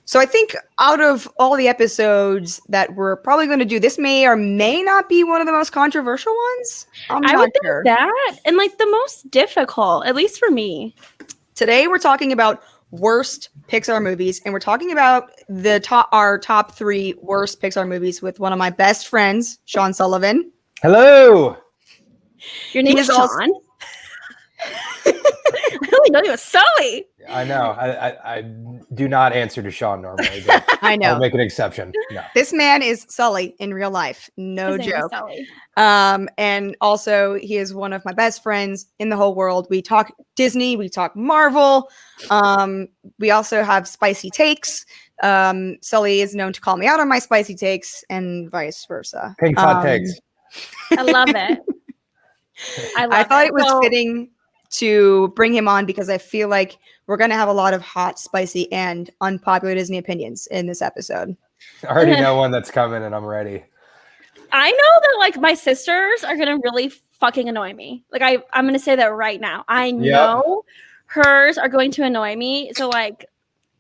So I think out of all the episodes that we're probably going to do, this may or may not be one of the most controversial ones. I would think that, and like the most difficult, at least for me. Today we're talking about worst Pixar movies, and we're talking about our top 3 worst Pixar movies with one of my best friends, Sean Sullivan. Hello. Your name is Sean. I only know you as Sully. I know. I do not answer to Sean normally. I know. I'll make an exception. No. This man is Sully in real life. No joke. And also, he is one of my best friends in the whole world. We talk Disney. We talk Marvel. We also have spicy takes. Sully is known to call me out on my spicy takes and vice versa. Pink hot takes. I love it. I thought it was fitting to bring him on because I feel like we're going to have a lot of hot, spicy, and unpopular Disney opinions in this episode. I already know one that's coming and I'm ready. I know that like my sisters are going to really fucking annoy me. Like I'm going to say that right now. I know hers are going to annoy me. So like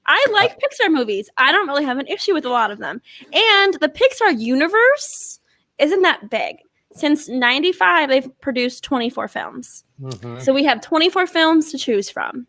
I like Pixar movies. I don't really have an issue with a lot of them. And the Pixar universe isn't that big. Since 95, they've produced 24 films. Mm-hmm. So we have 24 films to choose from.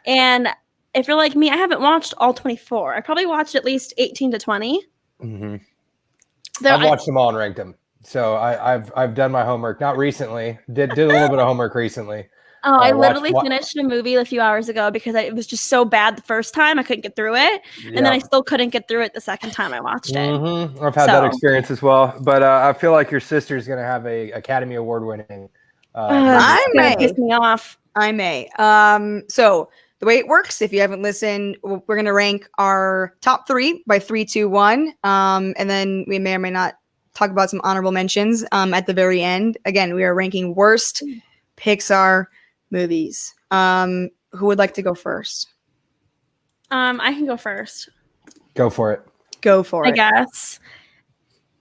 And if you're like me, I haven't watched all 24. I probably watched at least 18 to 20. Mm-hmm. I've watched them all and ranked them. So I've done my homework. Not recently. Did a little bit of homework recently. Oh, I literally finished a movie a few hours ago because it was just so bad the first time. I couldn't get through it. And then I still couldn't get through it the second time I watched it. Mm-hmm. I've had that experience as well. But I feel like your sister's going to have a Academy Award winning. I may. Piss me off. I may. So the way it works, if you haven't listened, we're going to rank our top 3 by 3, 2, 1. And then we may or may not talk about some honorable mentions at the very end. Again, we are ranking worst Pixar movies. Who would like to go first? I can go first. Go for it. I guess.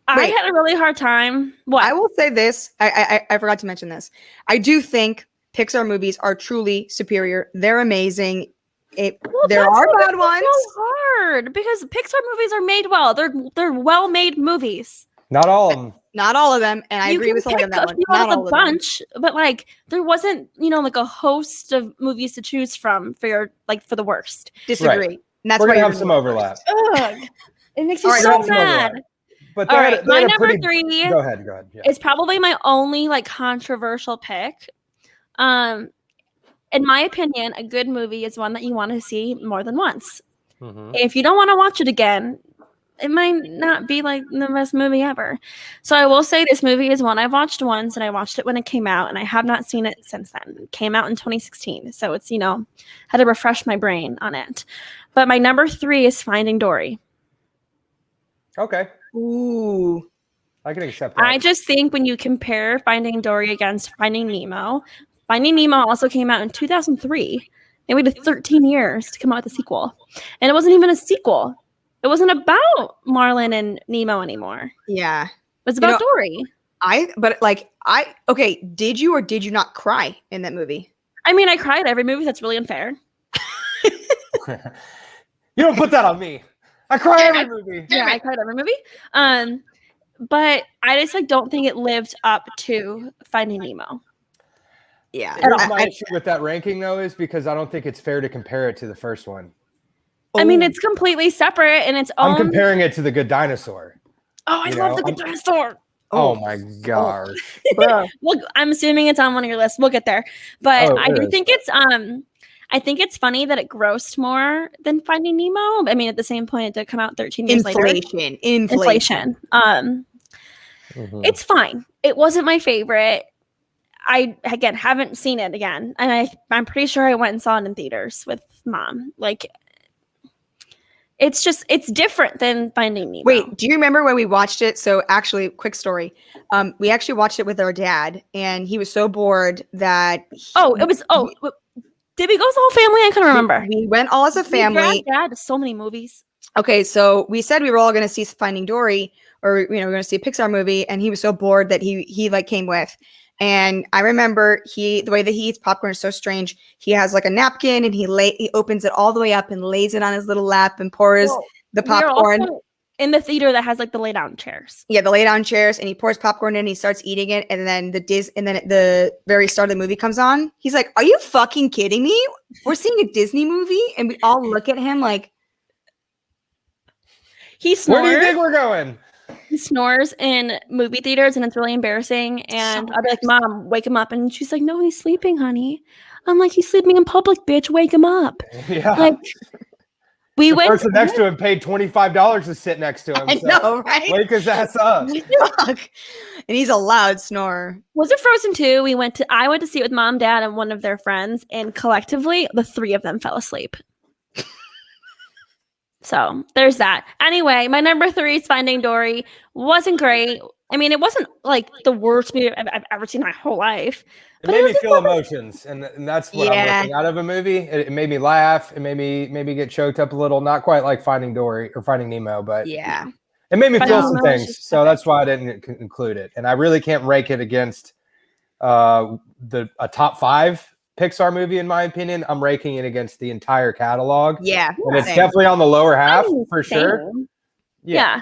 I had a really hard time. What? I will say this. I forgot to mention this. I do think Pixar movies are truly superior. They're amazing. There are bad ones. It's so hard because Pixar movies are made well. They're well-made movies. Not all of them. Not all of them, and I agree with Sullivan that one. Not all of them. Bunch, but like there wasn't, like a host of movies to choose from for the worst. Disagree. Right. And that's We're why gonna have some overlap. Ugh. It makes me so mad. But all right, my number 3. Go ahead. Yeah. It's probably my only controversial pick. In my opinion, a good movie is one that you want to see more than once. Mm-hmm. If you don't want to watch it again, it might not be the best movie ever. So I will say this movie is one I've watched once, and I watched it when it came out, and I have not seen it since then. It came out in 2016. So it's, had to refresh my brain on it. But my number 3 is Finding Dory. Okay. Ooh. I can accept that. I just think when you compare Finding Dory against Finding Nemo also came out in 2003. They waited 13 years to come out with a sequel. And it wasn't even a sequel. It wasn't about Marlin and Nemo anymore. Yeah. It was about Dory. Did you or did you not cry in that movie? I mean, I cried every movie. That's really unfair. You don't put that on me. I cry every movie. Yeah, I cried every movie. But I just don't think it lived up to Finding Nemo. Yeah. My issue with that ranking though is because I don't think it's fair to compare it to the first one. I mean, it's completely separate and its own. I'm comparing it to the Good Dinosaur. Oh, I love the Good Dinosaur. Oh my gosh. Look, I'm assuming it's on one of your lists. We'll get there. But I do think it's funny that it grossed more than Finding Nemo. I mean, at the same point, it did come out 13 years later. Inflation. It's fine. It wasn't my favorite. I, again, haven't seen it again. And I'm pretty sure I went and saw it in theaters with Mom. It's different than Finding Nemo. Wait, do you remember when we watched it? So actually, quick story. We actually watched it with our dad, and he was so bored that did we go as a whole family? I couldn't remember. We went all as a family. Dad to so many movies. Okay, so we said we were all going to see Finding Dory, or we're going to see a Pixar movie, and he was so bored that he came with. And I remember the way that he eats popcorn is so strange. He has a napkin, and he opens it all the way up and lays it on his little lap and pours the We are popcorn. also in the theater that has like the lay down chairs. Yeah, the lay down chairs, and he pours popcorn in, and he starts eating it, and then at the very start of the movie comes on. He's like, "Are you fucking kidding me? We're seeing a Disney movie," and we all look at him like, he snores. Where do you think we're going? He snores in movie theaters, and it's really embarrassing. And I'll be like, "Mom, wake him up," and she's like, "No, he's sleeping, honey." I'm like, "He's sleeping in public, bitch. Wake him up." Yeah. Like, the person next to him paid $25 to sit next to him. I know, right? Wake his ass up. And he's a loud snorer. Was it Frozen 2? I went to see it with mom, dad, and one of their friends, and collectively, the three of them fell asleep. So there's that. Anyway, my number 3 is Finding Dory. Wasn't great. I mean, it wasn't like the worst movie I've ever seen in my whole life. It made me feel emotions, and that's what I'm looking out of a movie. It made me laugh. It made me maybe get choked up a little. Not quite like Finding Dory or Finding Nemo, but yeah, it made me feel some things. So that's why I didn't include it. And I really can't rank it against a top 5 Pixar movie, in my opinion. I'm ranking it against the entire catalog. Yeah, and it's definitely on the lower half for sure. Yeah.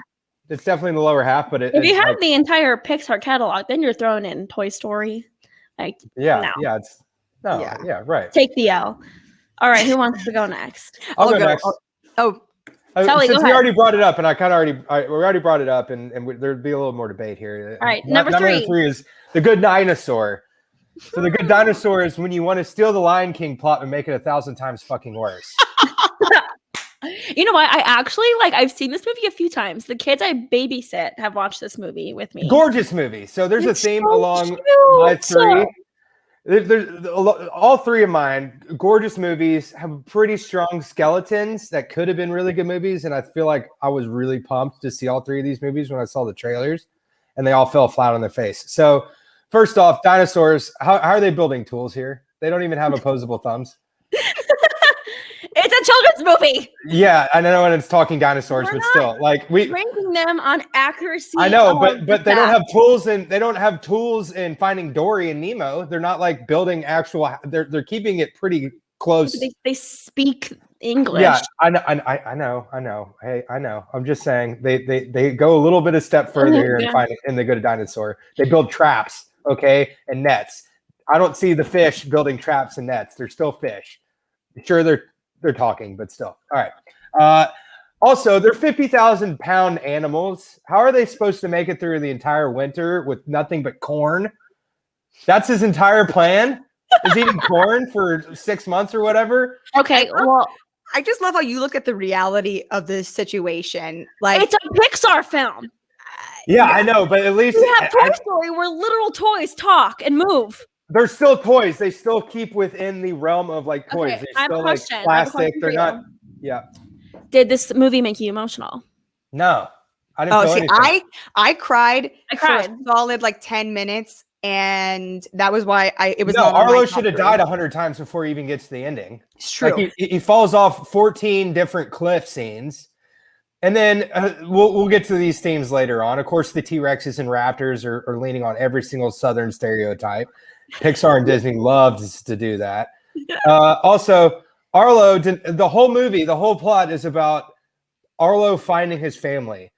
It's definitely in the lower half, but if you have the entire Pixar catalog, then you're throwing in Toy Story. Like, right. Take the L. All right, who wants to go next? I'll go next. Sally, since go we ahead. already brought it up, and I kind of we already brought it up, and there'd be a little more debate here. All right, number 3 is The Good Dinosaur. So The Good Dinosaur is when you want to steal the Lion King plot and make it 1,000 times fucking worse. You know what? I actually I've seen this movie a few times. The kids I babysit have watched this movie with me. Gorgeous movie. So there's a theme along cute. my 3. There's all 3 of mine. Gorgeous movies, have pretty strong skeletons that could have been really good movies. And I feel like I was really pumped to see all 3 of these movies when I saw the trailers, and they all fell flat on their face. So first off, dinosaurs, how are they building tools here? They don't even have opposable thumbs. It's a children's movie. Yeah, I know, and it's talking dinosaurs, but still, ranking them on accuracy. I know, but they don't have tools, and they don't have tools in Finding Dory and Nemo. They're not like building actual. They're keeping it pretty close. They speak English. Yeah, I know. Hey, I know. I'm just saying they go a little bit a step further here in The Good Dinosaur. They build traps, okay, and nets. I don't see the fish building traps and nets. They're still fish. Sure, they're talking, but still. All right. Also, they're 50,000-pound animals. How are they supposed to make it through the entire winter with nothing but corn? That's his entire plan? Is eating corn for 6 months or whatever? Okay, well, I just love how you look at the reality of this situation. Like, it's a Pixar film. Yeah, I know, but at least we have Toy Story where literal toys talk and move. They're still toys. They still keep within the realm of like toys. Okay, They're still like plastic. They're not. Yeah. Did this movie make you emotional? No, I didn't. Feel anything. I cried. I cried for a solid 10 minutes, and that was why it was. No, Arlo should have died 100 times before he even gets to the ending. It's true. Like he falls off 14 different cliff scenes. And then we'll get to these themes later on. Of course, the T-Rexes and Raptors are leaning on every single Southern stereotype. Pixar and Disney loves to do that. Also, Arlo, the whole movie, the whole plot is about Arlo finding his family.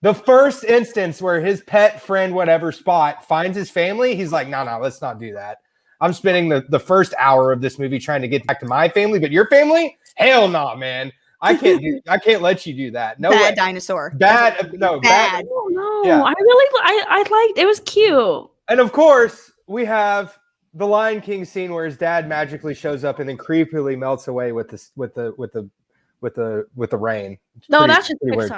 The first instance where his pet friend, whatever, Spot, finds his family, he's like, no, let's not do that. I'm spending the first hour of this movie trying to get back to my family, but your family? Hell no, man. I can't let you do that. No bad dinosaur. Bad. Oh, no. Yeah. I liked it. Was cute. And of course, we have the Lion King scene where his dad magically shows up and then creepily melts away with the rain. That's just Pixar. Weird.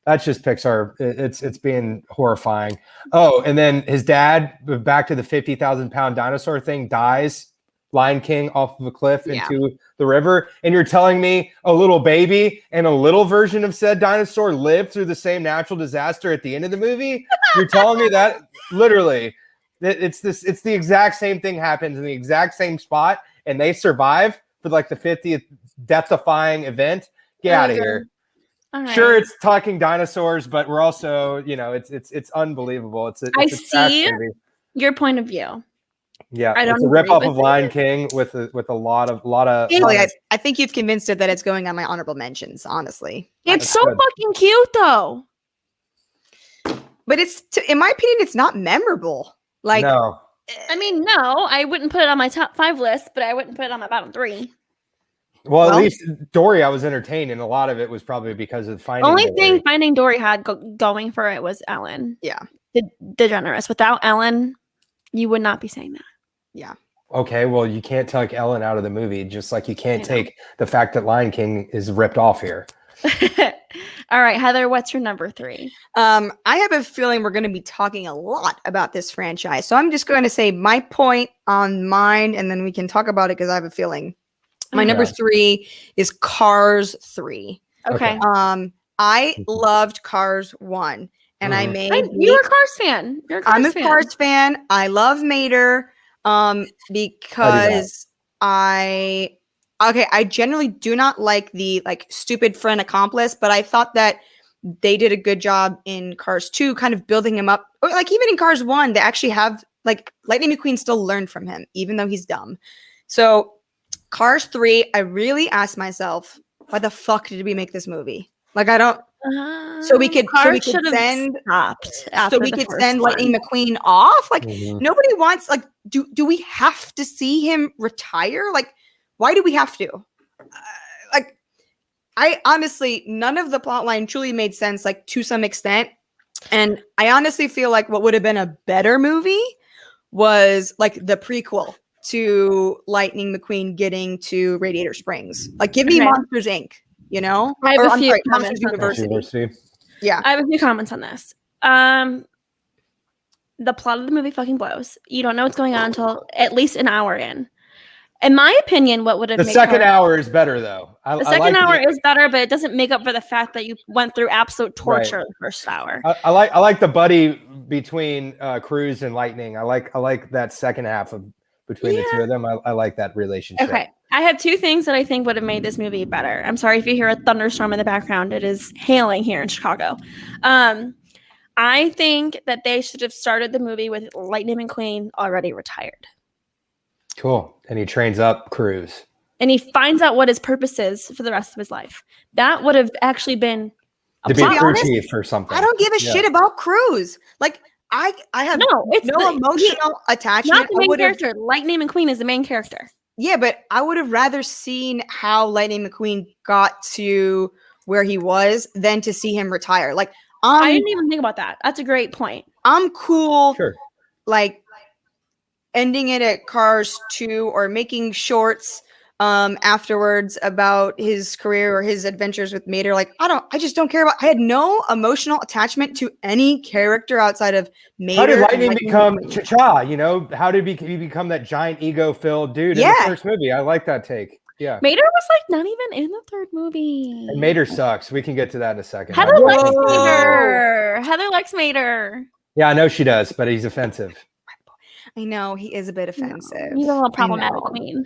That's just Pixar. It's being horrifying. Oh, and then his dad, back to the 50,000-pound dinosaur thing, dies. Lion King off of a cliff into the river, and you're telling me a little baby and a little version of said dinosaur lived through the same natural disaster at the end of the movie? You're telling me that literally it's the exact same thing happens in the exact same spot, and they survive for like the 50th death-defying event? Get out of here. Right. Sure, it's talking dinosaurs, but we're also, it's unbelievable. I see your point of view. Yeah, I don't it's a agree ripoff with of Lion King with a lot of I think you've convinced it that it's going on my honorable mentions, honestly. It's so good. fucking cute though. But in my opinion, it's not memorable. Like, no. I mean, no, I wouldn't put it on my top 5 list, but I wouldn't put it on my bottom 3. Well, at least Dory, I was entertained, and a lot of it was probably because of Finding Only Dory. thing Finding Dory had going for it was Ellen. Yeah. DeGeneres. Without Ellen, you would not be saying that. Yeah. Okay, well, you can't take Ellen out of the movie, just like you can't take the fact that Lion King is ripped off here. All right, Heather, what's your number 3? I have a feeling we're going to be talking a lot about this franchise. So I'm just going to say my point on mine, and then we can talk about it because I have a feeling. My number 3 is Cars 3. Okay. I loved Cars 1, and I made. You're a Cars fan. I'm a Cars fan. I love Mater because I generally do not like the stupid friend accomplice, but I thought that they did a good job in Cars 2, kind of building him up. Or even in Cars 1, they actually have Lightning McQueen still learned from him, even though he's dumb. So Cars 3, I really asked myself, why the fuck did we make this movie? I don't. So we could send Lightning McQueen off. Nobody wants. Do we have to see him retire? Why do we have to? I honestly, none of the plotline truly made sense. To some extent, and I honestly feel like what would have been a better movie was the prequel to Lightning McQueen getting to Radiator Springs. Give me Monsters Inc. I have a few Monsters University. Yeah, I have a few comments on this. The plot of the movie fucking blows. You don't know what's going on until at least an hour in. In my opinion, what would have the second hour is better though. The second hour is better, but it doesn't make up for the fact that you went through absolute torture the first hour. I like the buddy between Cruz and Lightning. I like that second half between the two of them. I like that relationship. Okay. I have 2 things that I think would have made this movie better. I'm sorry if you hear a thunderstorm in the background. It is hailing here in Chicago. I think that they should have started the movie with Lightning McQueen already retired. Cool. And he trains up Cruz. And he finds out what his purpose is for the rest of his life. That would have actually been to be a crew chief or something. I don't give a shit about Cruz. I have no emotional attachment. Not the main character. Lightning McQueen is the main character. Yeah, but I would have rather seen how Lightning McQueen got to where he was than to see him retire. I didn't even think about that. That's a great point. I'm cool. Sure. Ending it at Cars 2 or making shorts afterwards about his career or his adventures with Mater. I just don't care about. I had no emotional attachment to any character outside of Mater. How did Lightning become Cha-Cha? How did he become that giant ego-filled dude in the first movie? I like that take. Yeah. Mater was not even in the third movie. And Mater sucks. We can get to that in a second. Heather likes Mater. Heather likes Mater. Yeah, I know she does, but he's offensive. I know he is a bit offensive. He's a little problematic queen.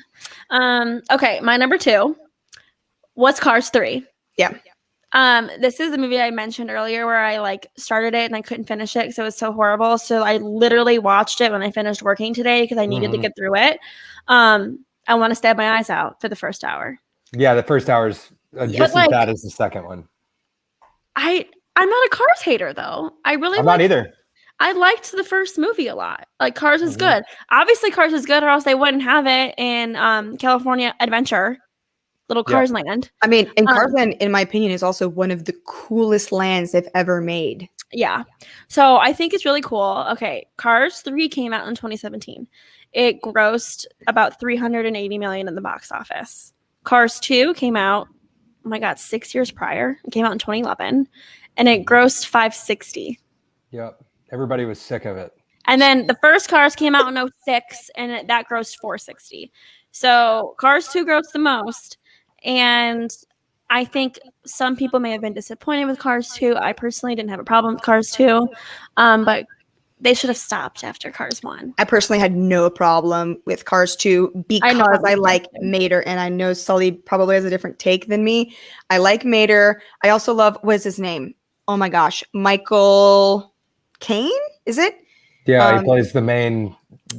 Okay, my number 2 was Cars 3. Yeah. This is the movie I mentioned earlier where I started it and I couldn't finish it because it was so horrible. So I literally watched it when I finished working today because I needed to get through it. I want to stab my eyes out for the first hour. Yeah, the first hour is just as bad as the second one. I'm not a Cars hater though. I'm not either. I liked the first movie a lot. Cars is good. Obviously, Cars is good, or else they wouldn't have it in California Adventure, Little Cars Land. I mean, and Cars Land, in my opinion, is also one of the coolest lands they've ever made. Yeah. So I think it's really cool. Okay, Cars 3 came out in 2017. It grossed about $380 million in the box office. Cars 2 came out, 6 years prior. It came out in 2011, and it grossed $560. Yep. Everybody was sick of it. And then the first Cars came out in 2006, and that grossed $460. So Cars 2 grossed the most. And I think some people may have been disappointed with Cars 2. I personally didn't have a problem with Cars 2. But they should have stopped after Cars 1. I personally had no problem with Cars 2 because I like Mater. And I know Sully probably has a different take than me. I like Mater. I also love, what is his name? Oh my gosh. Michael Caine, is it? Yeah, he plays the main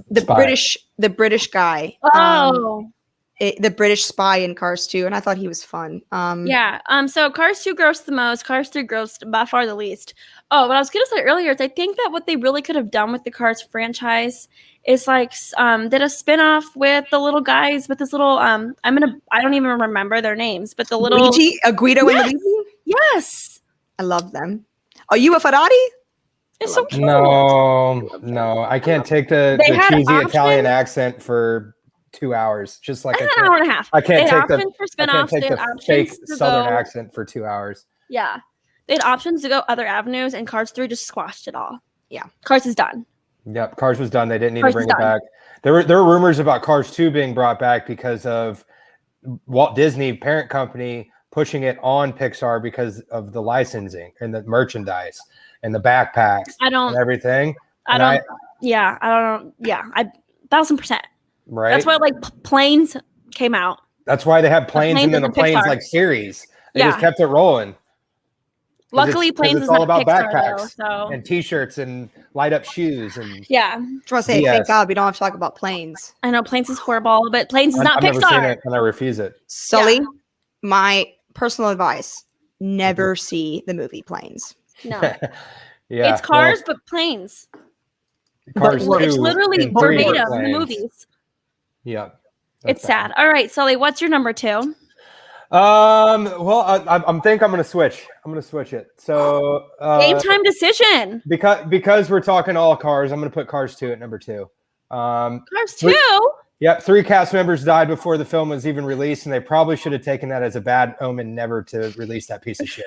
the British guy. Oh. The British spy in Cars 2, and I thought he was fun. So Cars 2 grossed the most, Cars 3 grossed by far the least. Oh, what I was gonna say earlier is I think that what they really could have done with the Cars franchise is like did a spin-off with the little guys with this little I don't even remember their names, but the little Guido and Luigi? Yes. I love them. Are you a Ferrari? It's so cute. No, I can't take the cheesy Italian accent for 2 hours. Just like an hour and a half. I can't take the fake Southern accent for 2 hours. Yeah, they had options to go other avenues, and Cars 3 just squashed it all. Yeah, Cars is done. Yep, Cars was done. They didn't need to bring it back. There were rumors about Cars 2 being brought back because of Walt Disney parent company pushing it on Pixar because of the licensing and the merchandise and the backpacks and everything. I don't know. Yeah, 1,000%. Right. That's why Planes came out. That's why they have Planes and then the Planes series. They just kept it rolling. Luckily, Planes is all about Pixar, backpacks though, and T-shirts and light up shoes and I just want to say, thank God we don't have to talk about Planes. I know Planes is horrible, but Planes is not Pixar. I've never seen it and I refuse it. Sully, my personal advice: never see the movie Planes. No, it's Cars, but Planes. Cars it's literally verbatim in the movies. Yeah, it's sad. All right, Sully, what's your number 2? Well, I'm going to switch. I'm going to switch it. So game time decision. Because we're talking all Cars, I'm going to put Cars 2 at number 2. Cars 2. Yep, 3 cast members died before the film was even released, and they probably should have taken that as a bad omen, never to release that piece of shit.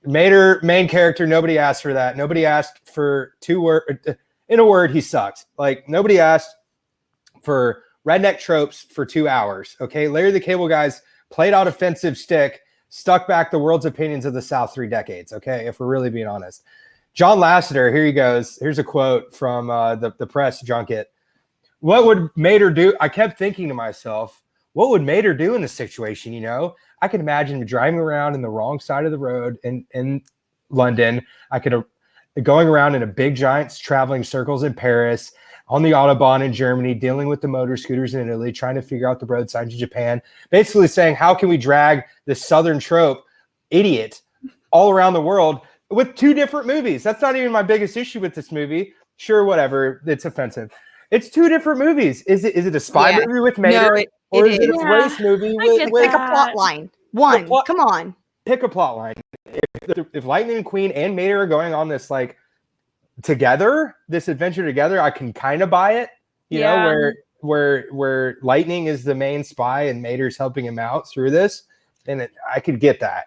Mater, main character, nobody asked for that. Nobody asked for 2 words. In a word, he sucks. Like, nobody asked for redneck tropes for 2 hours. Okay, Larry the Cable Guy's played out offensive stick, stuck back the world's opinions of the South 3 decades. Okay, if we're really being honest. John Lasseter, here he goes. Here's a quote from the press junket. What would Mater do? I kept thinking to myself, what would Mater do in this situation? You know, I could imagine him driving around in the wrong side of the road in London. I could going around in a big giant traveling circles in Paris, on the Autobahn in Germany, dealing with the motor scooters in Italy, trying to figure out the road signs in Japan, basically saying, how can we drag this Southern trope idiot all around the world with 2 different movies? That's not even my biggest issue with this movie. Sure, whatever. It's offensive. It's 2 different movies. Is it a spy movie with Mater? Or is it a race movie with pick a plot line? Come on. Pick a plot line. If Lightning McQueen and Mater are going on this together, this adventure together, I can kind of buy it. You know, where Lightning is the main spy and Mater's helping him out through this, and I could get that,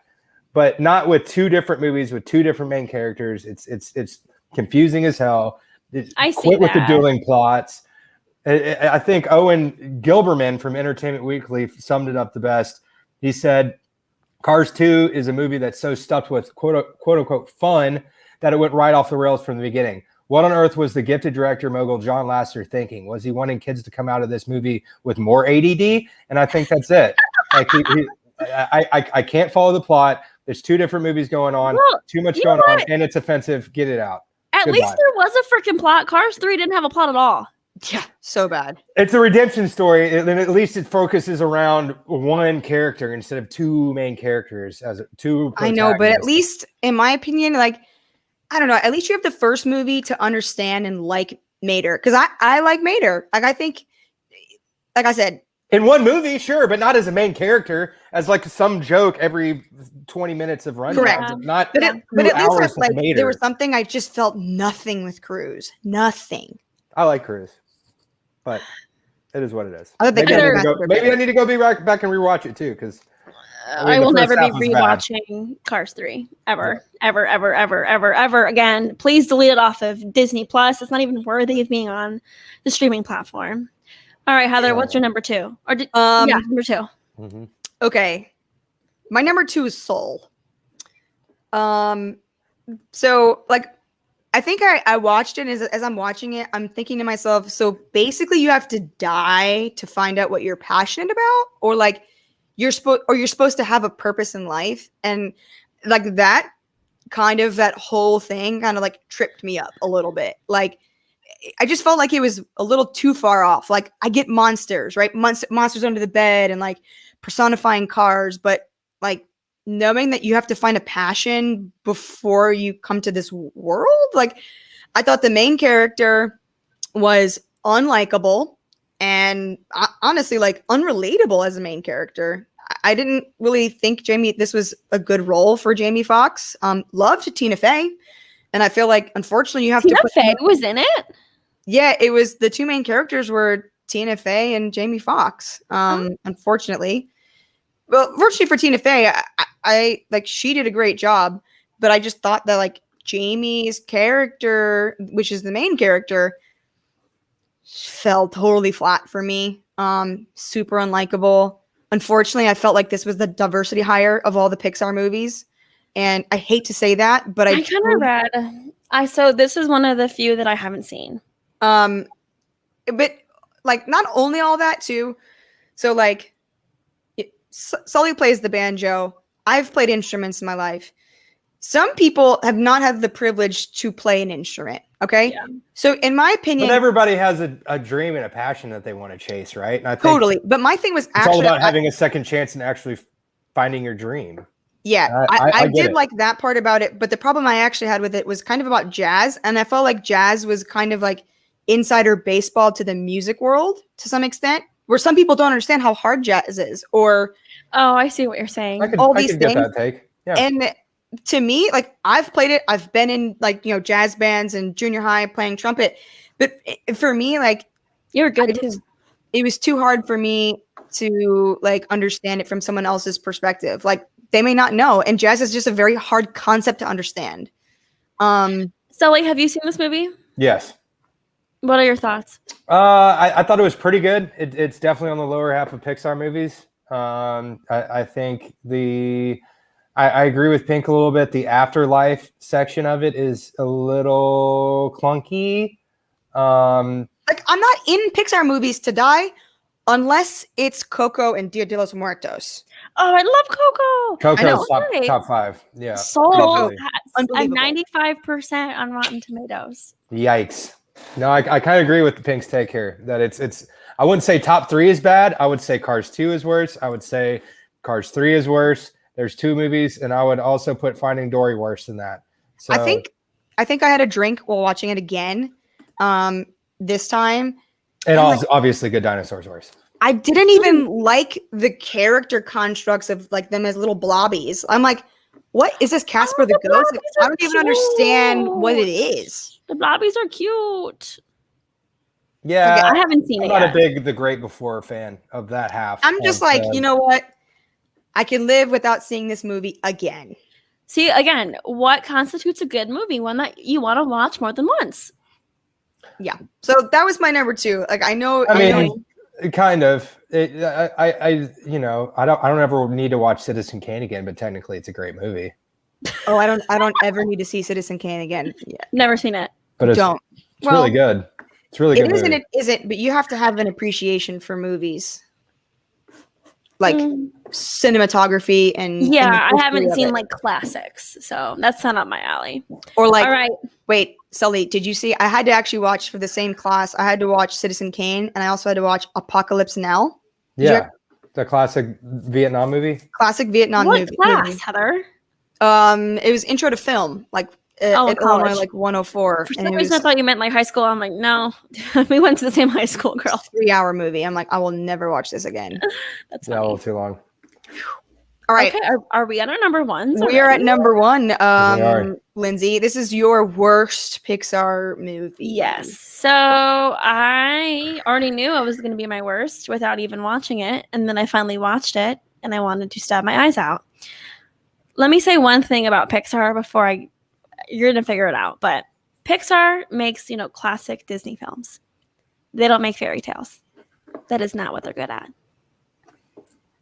but not with 2 different movies with 2 different main characters. It's confusing as hell. I see quit with the dueling plots. I think Owen Gilberman from Entertainment Weekly summed it up the best. He said, Cars 2 is a movie that's so stuffed with quote unquote fun that it went right off the rails from the beginning. What on earth was the gifted director mogul John Lasseter thinking? Was he wanting kids to come out of this movie with more ADD? And I think that's it. Like I can't follow the plot. There's 2 different movies going on, too much going on, and it's offensive. Get it out. At least there was a freaking plot. Cars 3 didn't have a plot at all. Yeah, so bad. It's a redemption story, and at least it focuses around 1 character instead of 2 main characters as 2. I know, but at least, in my opinion, like, I don't know, at least you have the first movie to understand and like Mater, because I like Mater. Like, I think, like I said, in 1 movie, sure, but not as a main character, as like some joke every 20 minutes of runtime. Correct. Not but at least there was something. I just felt nothing with Cruise. Nothing. I like Cruise, but it is what it is. Maybe I need to go back and rewatch it too, because I will never be rewatching Cars 3 ever again. Please delete it off of Disney Plus. It's not even worthy of being on the streaming platform. All right, Heather, what's your number 2? Or number 2. Mm-hmm. Okay, my number 2 is Soul. So like, I think I watched it. As I'm watching it, I'm thinking to myself, so basically you have to die to find out what you're passionate about, or like you're supposed to have a purpose in life, and like that whole thing kind of like tripped me up a little bit. Like, I just felt like it was a little too far off. Like, I get monsters, right? Monsters under the bed and like personifying cars, but like knowing that you have to find a passion before you come to this world. Like, I thought the main character was unlikable and honestly like unrelatable as a main character. I didn't really think this was a good role for Jamie Foxx. Loved Tina Fey. And I feel like, unfortunately, you have Tina to Fey was in it. Yeah, it was the two main characters were Tina Fey and Jamie Foxx. Unfortunately, well, fortunately for Tina Fey, I like she did a great job, but I just thought that like Jamie's character, which is the main character, fell totally flat for me. Super unlikable. Unfortunately, I felt like this was the diversity hire of all the Pixar movies, and I hate to say that, but I kind of read. So this is one of the few that I haven't seen. But like not only all that too, so like Sully plays the banjo. I've played instruments in my life. Some people have not had the privilege to play an instrument. Okay. Yeah. So in my opinion, but everybody has a dream and a passion that they want to chase, right? And I think totally. But my thing was it's all about having a second chance and actually finding your dream. Yeah, I did like that part about it. But the problem I actually had with it was kind of about jazz. And I felt like jazz was kind of like insider baseball to the music world to some extent, where some people don't understand how hard jazz is, or I see what you're saying. I could get that take. Yeah. And to me, like I've played it, I've been in like jazz bands and junior high playing trumpet, but for me, like you're good. It was too hard for me to like understand it from someone else's perspective. Like they may not know, and jazz is just a very hard concept to understand. Sully, have you seen this movie? Yes. What are your thoughts? I thought it was pretty good. It's definitely on the lower half of Pixar movies. I think I agree with Pink a little bit. The afterlife section of it is a little clunky. Like I'm not in Pixar movies to die unless it's Coco and Dia de los Muertos. Oh, I love Coco. Coco's top 5. Yeah. Soul has a 95% on Rotten Tomatoes. Yikes. No, I kind of agree with the Pink's take here that it's I wouldn't say top 3 is bad. I would say Cars 2 is worse. I would say Cars 3 is worse. There's 2 movies, and I would also put Finding Dory worse than that. So I think I had a drink while watching it again this time. And obviously Good Dinosaurs worse. I didn't even like the character constructs of like them as little blobbies. I'm like, what is this, Casper the Ghost? Like, I don't even understand what it is. The blobbies are cute. Yeah, okay, I haven't seen it yet. I'm not a big The Great Before fan of that half. I'm just like, you know what? I can live without seeing this movie again. See, again, what constitutes a good movie? One that you want to watch more than once. Yeah. So that was my number 2. Like I know. I mean, kind of. I don't ever need to watch Citizen Kane again, but technically it's a great movie. Oh, I don't ever need to see Citizen Kane again. Yeah. Never seen it. But it's really good. It's really good. It isn't. It isn't. But you have to have an appreciation for movies, like cinematography and. Yeah, I haven't seen like classics, so that's not up my alley. Or like, all right. Wait, Sully, did you see? I had to actually watch for the same class. I had to watch Citizen Kane, and I also had to watch Apocalypse Now. Yeah, the classic Vietnam movie. Classic Vietnam movie. What class, Heather? It was Intro to Film, like at Illinois, like 104. For some reason, I thought you meant like high school. I'm like, no, we went to the same high school, girl. 3-hour movie. I'm like, I will never watch this again. That's a little too long. All right. Okay, are we at our number 1? We are at number 1. Lindsay, this is your worst Pixar movie. Yes. So I already knew it was going to be my worst without even watching it. And then I finally watched it and I wanted to stab my eyes out. Let me say one thing about Pixar before you're going to figure it out. But Pixar makes, classic Disney films. They don't make fairy tales. That is not what they're good at.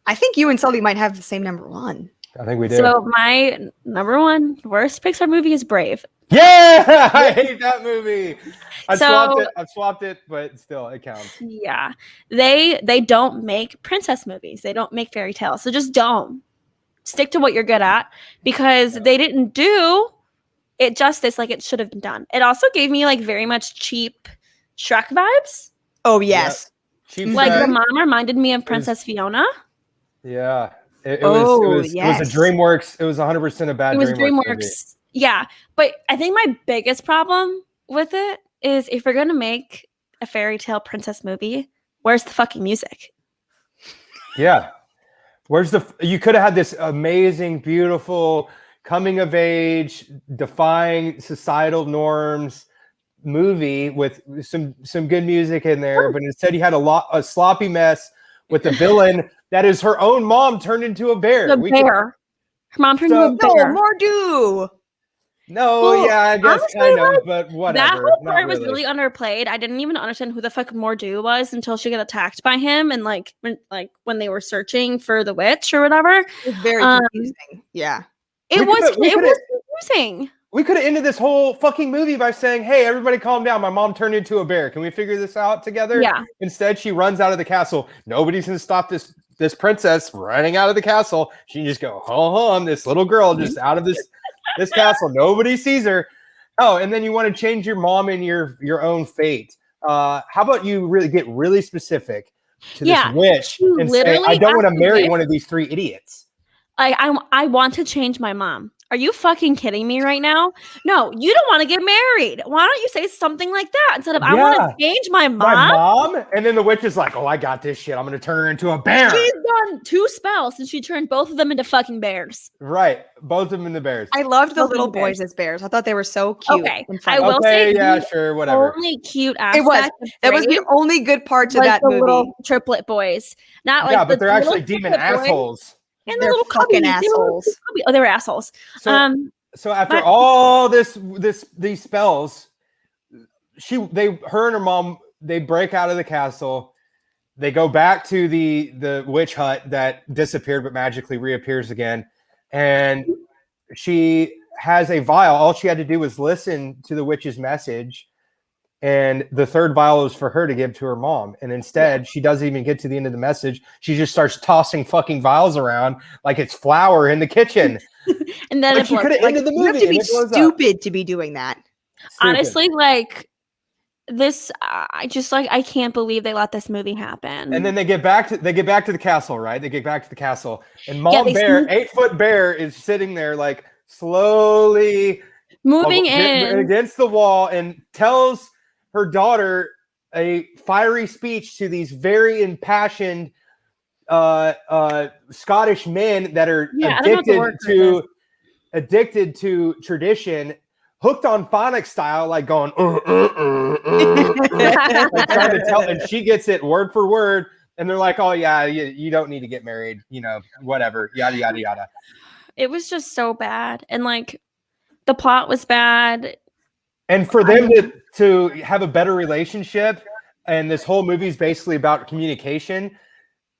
I think you and Sully might have the same number 1. I think we do. So my number 1 worst Pixar movie is Brave. Yeah, I hate that movie. I swapped it, but still, it counts. Yeah, they don't make princess movies. They don't make fairy tales. So just don't stick to what you're good at, because they didn't do it justice like it should have been done. It also gave me like very much cheap Shrek vibes. Oh yes. Cheap Like Shrek. the mom reminded me of Princess Fiona. Yeah. It yes. was a DreamWorks. It was 100% a bad DreamWorks movie. Yeah. But I think my biggest problem with it is if we're going to make a fairy tale princess movie, where's the fucking music? Yeah. You could have had this amazing, beautiful, coming of age, defying societal norms movie with some good music in there, but instead you had a sloppy mess with a villain that is her own mom turned into a bear. Her mom turned into a bear. No, Mordu. No, well, yeah, I guess honestly, kind of, but whatever. That whole part really. was really underplayed. I didn't even understand who the fuck Mordu was until she got attacked by him, and when they were searching for the witch or whatever. It was very confusing. Yeah, it was confusing. We could have ended this whole fucking movie by saying, "Hey, everybody, calm down. My mom turned into a bear. Can we figure this out together?" Yeah. Instead, she runs out of the castle. Nobody's gonna stop this princess running out of the castle. She can just go, home. This little girl just out of this castle. Nobody sees her. Oh, and then you want to change your mom and your own fate. How about you really get really specific to this witch and say, I don't want to marry one of these three idiots. I want to change my mom. Are you fucking kidding me right now? No, you don't want to get married. Why don't you say something like that instead of I want to change my mom? My mom? And then the witch is like, oh, I got this shit. I'm going to turn her into a bear. She's done 2 spells and she turned both of them into fucking bears. Right. Both of them into bears. I loved the little boys as bears. I thought they were so cute. Okay. I will say sure, whatever. Only cute aspect. It was. That was the only good part to that movie. Little triplet boys. Not like yeah, but they're actually demon assholes. And they're the little fucking assholes. Oh, they were assholes. So after all these spells, her and her mom, they break out of the castle. They go back to the witch hut that disappeared but magically reappears again. And she has a vial. All she had to do was listen to the witch's message. And the third vial was for her to give to her mom. And instead, she doesn't even get to the end of the message. She just starts tossing fucking vials around like it's flour in the kitchen. And then she could have ended the movie. You have to be stupid to be doing that. Stupid. Honestly, like this, I can't believe they let this movie happen. And then they get back to the castle, right? They get back to the castle, and Mom Bear, 8-foot bear, is sitting there like slowly moving in against the wall and tells her daughter a fiery speech to these very impassioned Scottish men that are addicted to tradition, hooked on phonics style, like going like trying to tell, and she gets it word for word, and they're like, oh yeah, you don't need to get married, whatever, yada yada yada. It was just so bad, and like the plot was bad. And for them to have a better relationship, and this whole movie is basically about communication,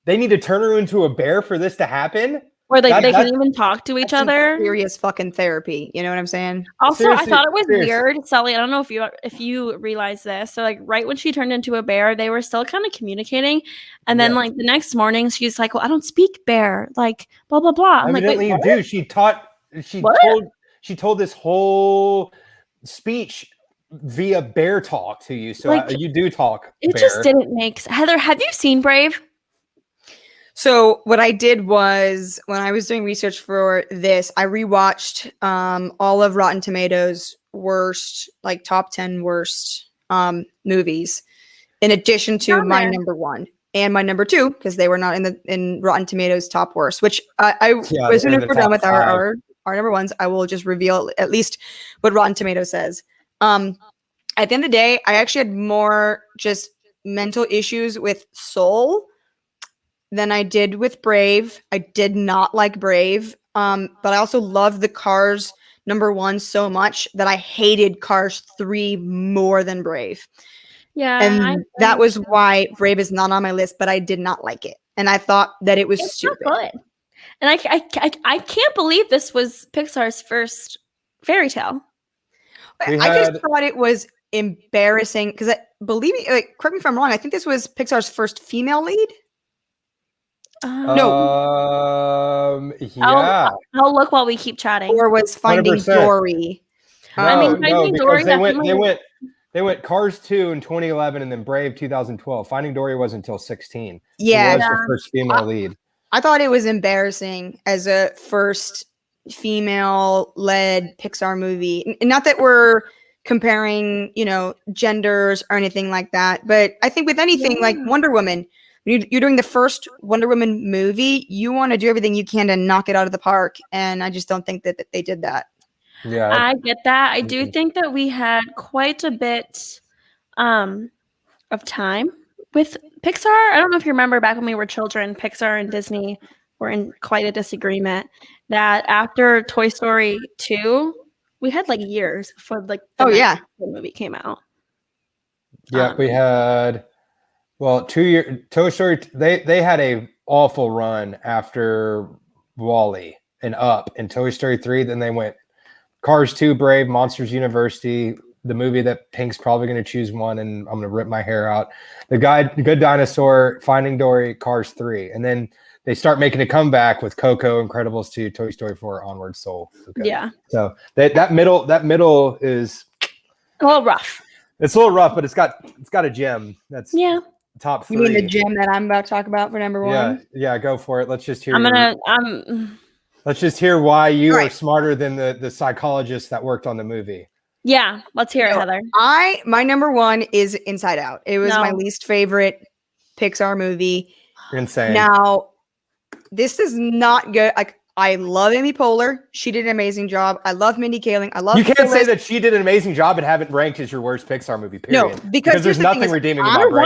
they need to turn her into a bear for this to happen? Or they can even talk to each other? Serious fucking therapy. You know what I'm saying? Also, seriously, I thought it was weird, Sully. I don't know if you realize this. So, like, right when she turned into a bear, they were still kind of communicating. And then, like, the next morning, she's like, well, I don't speak bear. Like, blah, blah, blah. I'm Evidently like, you do. She told this whole speech via bear talk to you, so like, you do talk. It just didn't make sense. Heather, have you seen Brave? So what I did was, when I was doing research for this, I rewatched all of Rotten Tomatoes' worst, like top 10 worst movies, in addition to my number 1 and my number 2, because they were not in Rotten Tomatoes' top worst. Which as soon as we're done with our number 1s, I will just reveal at least what Rotten Tomatoes says. At the end of the day, I actually had more just mental issues with Soul than I did with Brave. I did not like Brave, but I also loved the Cars number 1 so much that I hated Cars 3 more than Brave. Yeah, and that was why Brave is not on my list, but I did not like it, and I thought that it was stupid. Not good. And I can't believe this was Pixar's first fairy tale. I just thought it was embarrassing because believe me, correct me if I'm wrong, I think this was Pixar's first female lead. No. Yeah. I'll look while we keep chatting. Or was Finding 100%. Dory. I mean, no, Finding because Dory they went Cars 2 in 2011 and then Brave 2012. Finding Dory wasn't until 16. Yeah, She was the first female lead. I thought it was embarrassing as a first female-led Pixar movie. Not that we're comparing, genders or anything like that, but I think with anything like Wonder Woman, when you're doing the first Wonder Woman movie, you want to do everything you can to knock it out of the park, and I just don't think that they did that. Yeah, I get that. I do think that we had quite a bit of time with Pixar. I don't know if you remember back when we were children, Pixar and Disney were in quite a disagreement that after Toy Story 2, we had like years before the movie came out. Yeah, we had 2 years. Toy Story. They had a awful run after Wall-E and Up and Toy Story 3. Then they went Cars 2, Brave, Monsters University, the movie that Pink's probably going to choose one, and I'm going to rip my hair out. Good Dinosaur, Finding Dory, Cars 3, and then they start making a comeback with Coco, Incredibles 2, Toy Story 4, Onward, Soul. Okay. Yeah. So that middle is a little rough. It's a little rough, but it's got a gem. That's top 3. You mean the gem that I'm about to talk about for number 1? Yeah, go for it. Let's just hear. Let's just hear why you are smarter than the psychologist that worked on the movie. Yeah, let's hear it, Heather. My number 1 is Inside Out. It was my least favorite Pixar movie. Insane. Now, this is not good. Like, I love Amy Poehler. She did an amazing job. I love Mindy Kaling. I love. You can't say that she did an amazing job and have it ranked as your worst Pixar movie. Period. No, because there's nothing redeeming about Brave.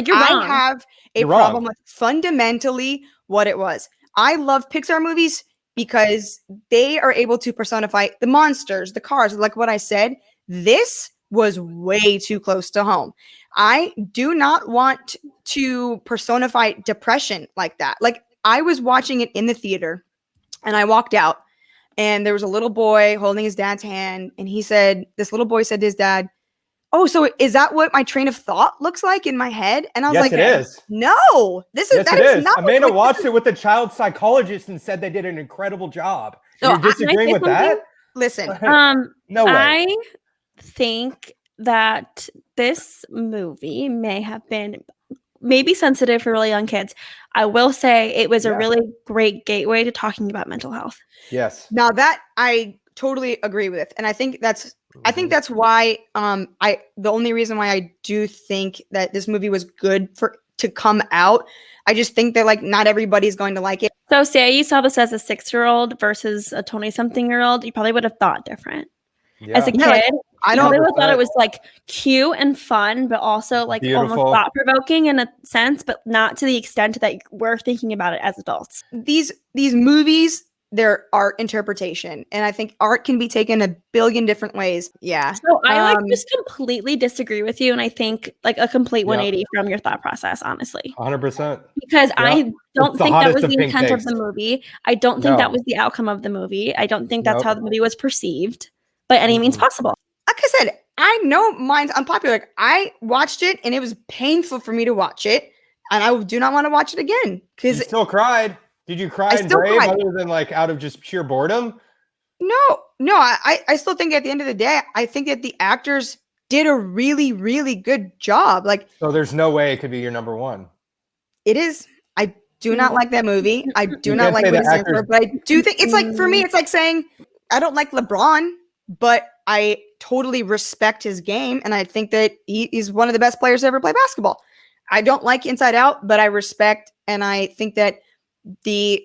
You're wrong. I have a problem with fundamentally what it was. I love Pixar movies because they are able to personify the monsters, the cars. Like what I said, this was way too close to home. I do not want to personify depression like that. Like, I was watching it in the theater and I walked out and there was a little boy holding his dad's hand. And this little boy said to his dad, "Oh, so is that what my train of thought looks like in my head?" And I was like, "It is. No, that is not." Amanda watched it with a child psychologist and said they did an incredible job. You're disagreeing with that? Listen, no way. I think that this movie may have been maybe sensitive for really young kids. I will say it was a really great gateway to talking about mental health. Yes. Now that I totally agree with, and I think that's why the only reason why I do think that this movie was good to come out. I just think that like not everybody's going to like it. So say you saw this as a 6-year-old versus a 20-something-year-old, you probably would have thought different. Yeah. As a kid, I probably would have thought it was like cute and fun, but also like almost thought-provoking in a sense, but not to the extent that we're thinking about it as adults. These movies, they're art interpretation, and I think art can be taken a billion different ways. Yeah. So I just completely disagree with you, and I think like a complete 180 from your thought process, honestly. 100%. Because I don't think that was the intent of the movie. I don't think that was the outcome of the movie. I don't think that's how the movie was perceived by any means possible. Like I said, I know mine's unpopular. Like, I watched it, and it was painful for me to watch it, and I do not want to watch it again. Because you still cried. Did you cry in Brave other than like out of just pure boredom? No. I still think at the end of the day, I think that the actors did a really, really good job. Like, so there's no way it could be your number 1. It is. I do not like that movie. I do not like what he's in for, but I do think it's like, for me, it's like saying I don't like LeBron, but I totally respect his game, and I think that he's one of the best players to ever play basketball. I don't like Inside Out, but I respect, and I think that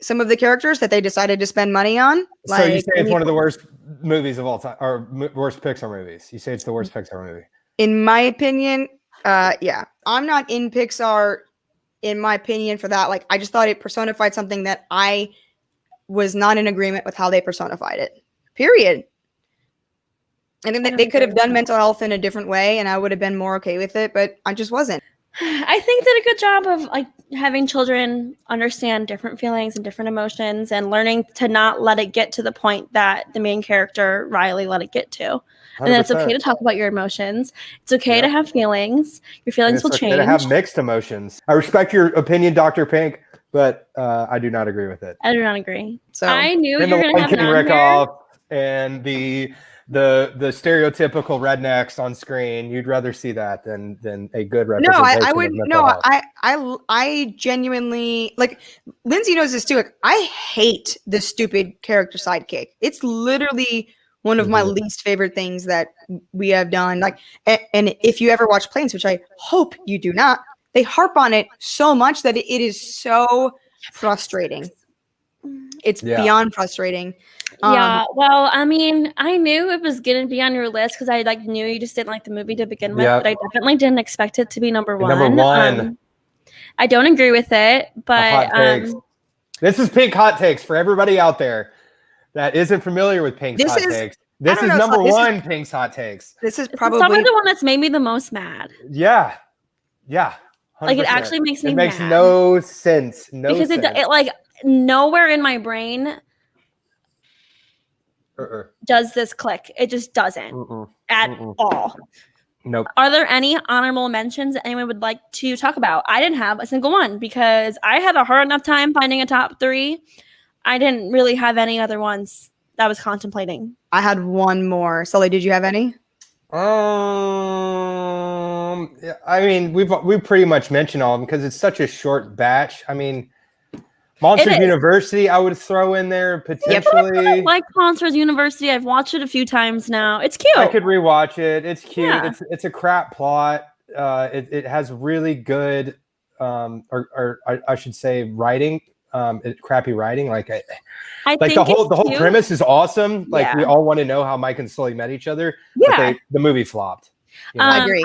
some of the characters that they decided to spend money on. So you say it's one of the worst movies of all time, or worst Pixar movies? You say it's the worst Pixar movie? In my opinion, yeah. I'm not in Pixar, in my opinion, for that. Like, I just thought it personified something that I was not in agreement with how they personified it. Period. I think they could have done mental health in a different way, and I would have been more okay with it, but I just wasn't. I think did a good job of like having children understand different feelings and different emotions, and learning to not let it get to the point that the main character Riley let it get to. 100%. And then it's okay to talk about your emotions. It's okay to have feelings. Your feelings will change. To have mixed emotions. I respect your opinion, Dr. Pink, but I do not agree with it. I do not agree. So I knew you were going to have Rick off and the the stereotypical rednecks on screen. You'd rather see that than a good No, representation I would of mental no, health. I genuinely like Lindsay knows this too. Like, I hate the stupid character sidekick. It's literally one of my least favorite things that we have done. Like, and if you ever watch Planes, which I hope you do not, they harp on it so much that it is so frustrating. It's beyond frustrating. Yeah, well, I mean, I knew it was gonna be on your list because I like knew you just didn't like the movie to begin with, but I definitely didn't expect it to be number one. Number one. I don't agree with it, but this is Pink Hot Takes for everybody out there that isn't familiar with Pink's Hot Takes. This is number one Pink's Hot Takes. This is probably the one that's made me the most mad. Yeah. 100%. Like, it actually makes me mad. It makes mad. no sense. Because it like nowhere in my brain does this click. It just doesn't at all. Nope. Are there any honorable mentions that anyone would like to talk about? I didn't have a single one because I had a hard enough time finding a top three. I didn't really have any other ones that I was contemplating. I had one more. Sully, did you have any? I mean, we've pretty much mentioned all of them because it's such a short batch. I mean, Monsters University, I would throw in there potentially. I like Monsters University. I've watched it a few times now. It's cute. I could rewatch it. It's cute. Yeah. It's a crap plot. It has really good, or I should say, writing. Crappy writing. Like the whole premise is awesome. Like we all want to know how Mike and Sully met each other. Yeah. But the movie flopped. You know? I agree.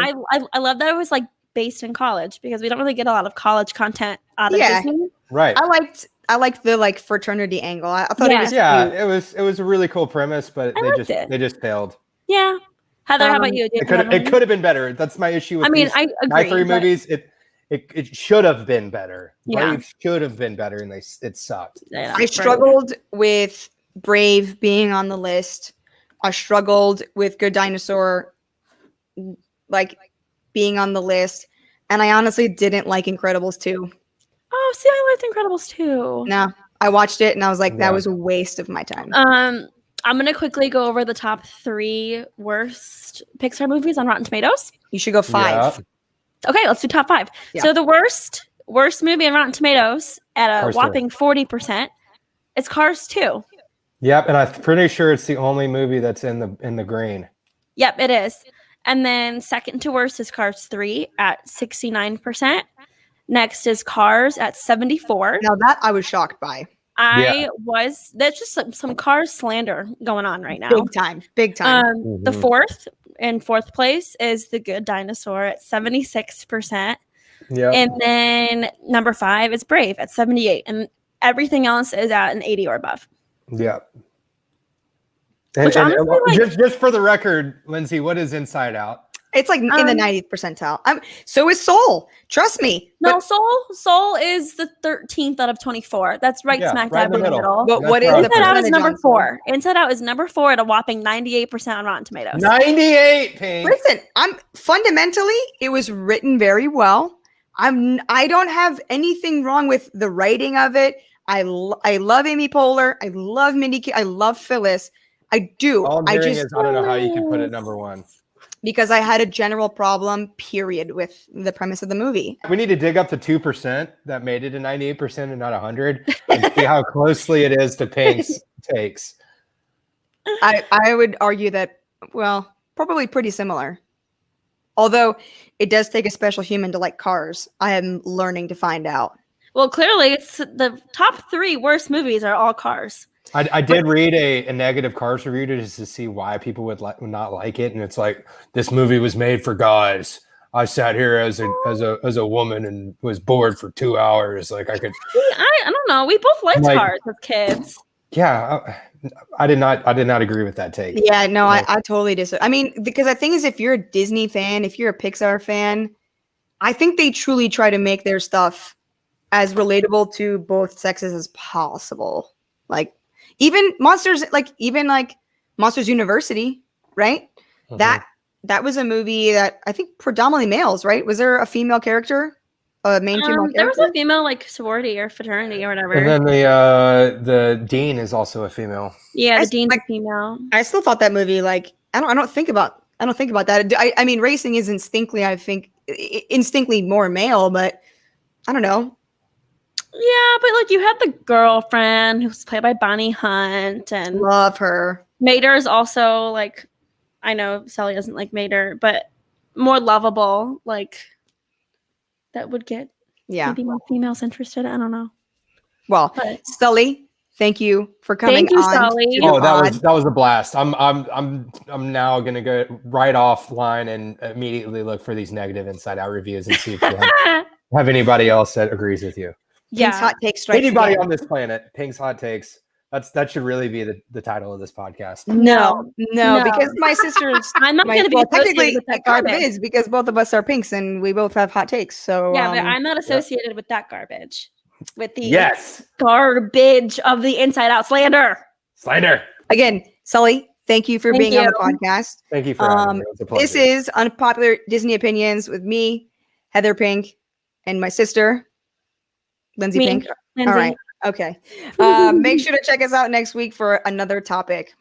I love that it was like based in college because we don't really get a lot of college content out of Disney. Right. I liked the like fraternity angle. I thought it was cute. it was a really cool premise, but they just failed. Yeah. Heather, how about you? It could have been better. That's my issue with I agree, my three movies. It should have been better. Yeah. Brave should have been better, and it sucked. Yeah, I struggled with Brave being on the list. I struggled with Good Dinosaur like being on the list. And I honestly didn't like Incredibles 2. Oh, see, I liked Incredibles 2. No, I watched it and I was like, that was a waste of my time. I'm going to quickly go over the top 3 worst Pixar movies on Rotten Tomatoes. You should go 5. Yeah. Okay, let's do top 5. Yeah. So the worst movie on Rotten Tomatoes at a whopping 40% is Cars 2. Yep, and I'm pretty sure it's the only movie that's in the green. Yep, it is. And then second to worst is Cars 3 at 69%. Next is Cars at 74%. Now that I was shocked by. That's just some Cars slander going on right now. Big time. The fourth place is The Good Dinosaur at 76%. Yeah. And then number 5 is Brave at 78%. And everything else is at an 80 or above. Yeah. Which honestly, just for the record, Lindsay, what is Inside Out? It's like in the 90th percentile. So is Soul. Trust me. No, Soul is the 13th out of 24. That's right smack dab in the middle. But what is Inside Out is number 4. Inside Out is number 4 at a whopping 98% on Rotten Tomatoes. 98, Pink. Listen, fundamentally, it was written very well. I don't have anything wrong with the writing of it. I love Amy Poehler. I love Mindy. I love Phyllis. I do. All I don't know how you can put it number 1. Because I had a general problem, period, with the premise of the movie. We need to dig up the 2% that made it a 98% and not 100 and see how closely it is to Pink's takes. I would argue that, well, probably pretty similar. Although it does take a special human to like Cars. I am learning to find out. Well, clearly, it's the top 3 worst movies are all Cars. I did read a negative Cars review just to see why people would not like it, and it's like, this movie was made for guys. I sat here as a woman and was bored for 2 hours. Like I could. I don't know. We both liked Cars as kids. Yeah, I did not agree with that take. Yeah, no, I totally disagree. I mean, because the thing is, if you're a Disney fan, if you're a Pixar fan, I think they truly try to make their stuff as relatable to both sexes as possible. Like. Even Monsters University, right? Mm-hmm. That was a movie that I think predominantly males, right? Was there a female character? a main female There was character? a female like sorority or fraternity or whatever. And then the dean is also a female. Yeah, I the dean's like- a female. I still thought that movie like I don't think about that. I mean, racing is instinctively, I think, instinctively more male, but I don't know. Yeah, but like you had the girlfriend who was played by Bonnie Hunt, and Love her. Mater is also like, I know Sally doesn't like Mater, but more lovable. Like that would get maybe more females interested. I don't know. Well, But Sully, thank you for coming thank you, on. Sully. Oh, that was a blast. I'm now gonna go right offline and immediately look for these negative Inside Out reviews and see if you have anybody else that agrees with you. Pink's hot take strikes Anybody again. on this planet, Pink's hot takes. That should really be the title of this podcast. No, No. because my sister's. I'm not going to be technically associated with that it kind of garbage. is because both of us are Pinks and we both have hot takes. So Yeah, but I'm not associated with that garbage. With the Yes, garbage of the Inside Out slander. Slander. Again, Sully, thank you for Thank being on the you. podcast. Thank you for having me. It was a pleasure. This is Unpopular Disney Opinions with me, Heather Pink, and my sister, Lindsey Me, Pink. Lindsay. All right. Okay. Make sure to check us out next week for another topic.